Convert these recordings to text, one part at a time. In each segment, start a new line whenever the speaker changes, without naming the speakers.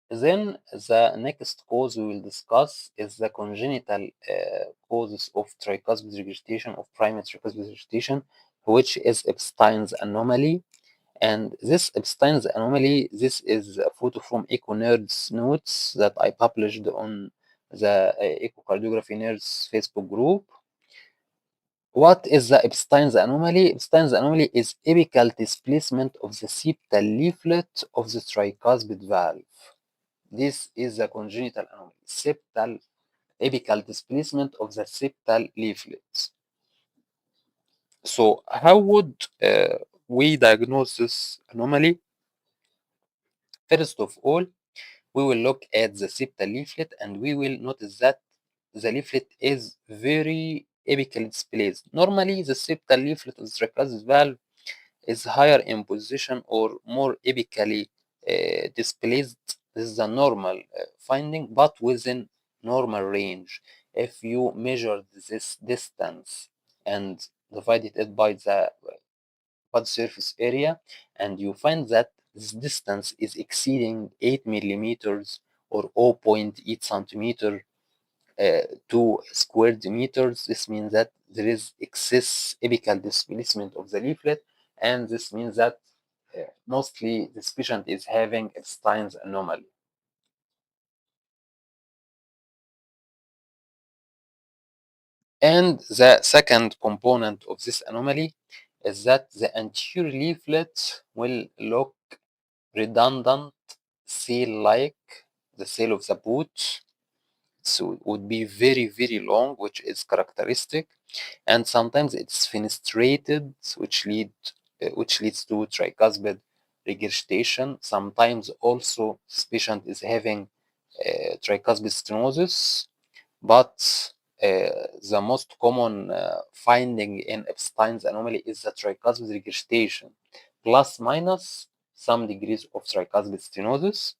Then the next cause we will discuss is the congenital causes of tricuspid regurgitation, of primary tricuspid regurgitation, which is Ebstein's anomaly. And this Ebstein's anomaly, this is a photo from Echo Nerds notes that I published on the Echocardiography Nerds Facebook group. What is the Ebstein's anomaly? Ebstein's anomaly is apical displacement of the septal leaflet of the tricuspid valve. This is the congenital anomaly, septal apical displacement of the septal leaflet. So how would we diagnose this anomaly? First of all, we will look at the septal leaflet and we will notice that the leaflet is very apically displaced. Normally, the septal leaflet of the tricuspid valve is higher in position or more apically displaced. This is a normal finding, but within normal range. If you measure this distance and divided it by the body surface area, and you find that this distance is exceeding 8 millimeters or 0.8 centimeter to squared meters. This means that there is excess apical displacement of the leaflet, and this means that mostly this patient is having Ebstein's anomaly. And the second component of this anomaly is that the anterior leaflet will look redundant, sail-like, the sail of the boat. So it would be very, very long, which is characteristic, and sometimes it's fenestrated, which leads to tricuspid regurgitation. Sometimes also this patient is having tricuspid stenosis, but the most common finding in Ebstein's anomaly is the tricuspid regurgitation, plus minus some degrees of tricuspid stenosis.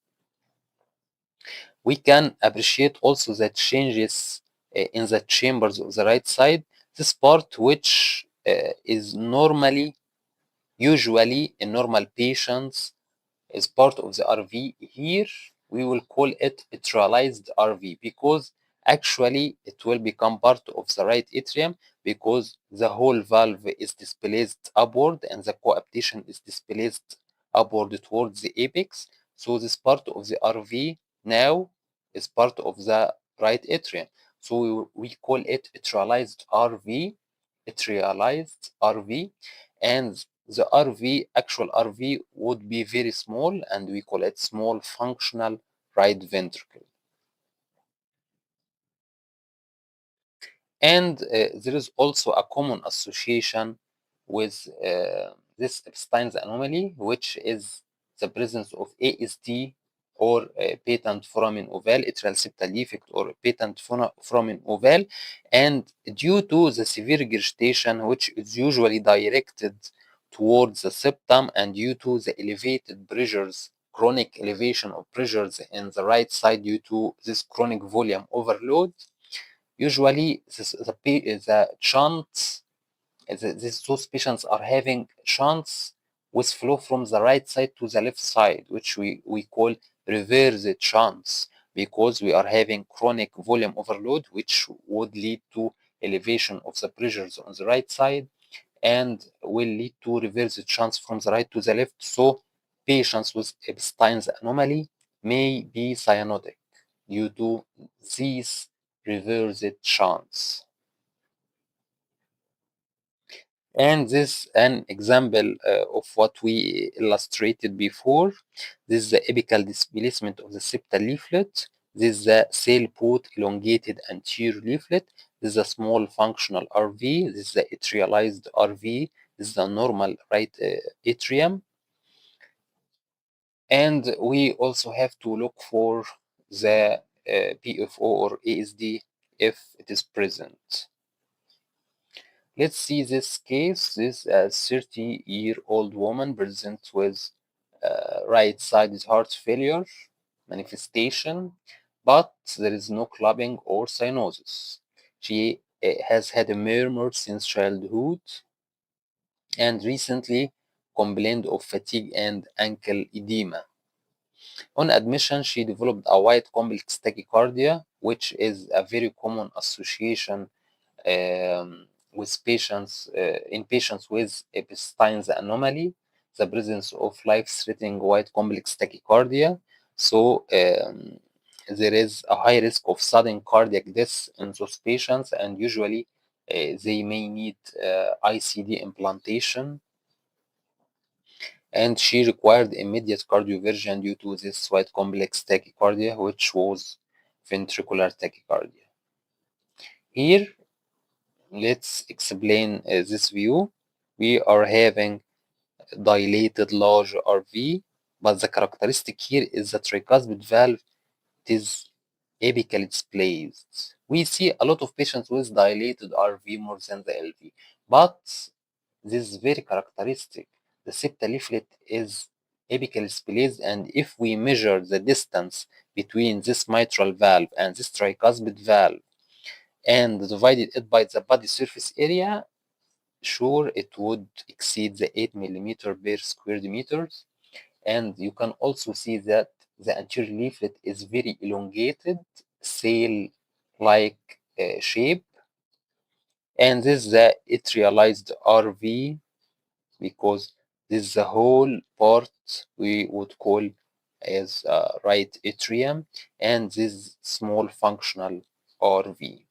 We can appreciate also the changes in the chambers of the right side. This part, which is usually in normal patients, is part of the RV. Here, we will call it atrialized RV because actually it will become part of the right atrium because the whole valve is displaced upward and the coaptation is displaced upward towards the apex. So this part of the RV now is part of the right atrium. So we call it atrialized RV, and the RV, actual RV, would be very small, and we call it small functional right ventricle. And there is also a common association with this Ebstein's anomaly, which is the presence of ASD or patent foramen ovale, atrial septal defect or patent foramen ovale. And due to the severe regurgitation, which is usually directed towards the septum, and due to the elevated pressures, chronic elevation of pressures in the right side due to this chronic volume overload, usually the shunts, those patients are having shunts with flow from the right side to the left side, which we call reversed shunts, because we are having chronic volume overload, which would lead to elevation of the pressures on the right side and will lead to reversed shunts from the right to the left. So patients with Ebstein's anomaly may be cyanotic due to these reversed shunts. And this an example of what we illustrated before. This is the apical displacement of the septal leaflet. This is the sailboat elongated anterior leaflet. This is a small functional RV. This is the atrialized RV. This is the normal right atrium. And we also have to look for the PFO or ASD if it is present. Let's see this case. This 30-year-old woman presents with right side heart failure manifestation, but there is no clubbing or cyanosis. She has had a murmur since childhood and recently complained of fatigue and ankle edema. On admission, she developed a wide complex tachycardia, which is a very common association with patients in patients with Ebstein's anomaly, the presence of life-threatening wide complex tachycardia. So there is a high risk of sudden cardiac death in those patients, and usually they may need ICD implantation. And she required immediate cardioversion due to this wide complex tachycardia, which was ventricular tachycardia. Here, let's explain this view. We are having dilated large RV, but the characteristic here is the tricuspid valve is apically displaced. We see a lot of patients with dilated RV more than the LV, but this is very characteristic. The septal leaflet is apically displaced, and if we measure the distance between this mitral valve and this tricuspid valve and divided it by the body surface area, sure it would exceed the 8 millimeter per square meters. And you can also see that the anterior leaflet is very elongated, sail-like shape, and this is the atrialized RV because this is the whole part we would call as right atrium, and this small functional RV.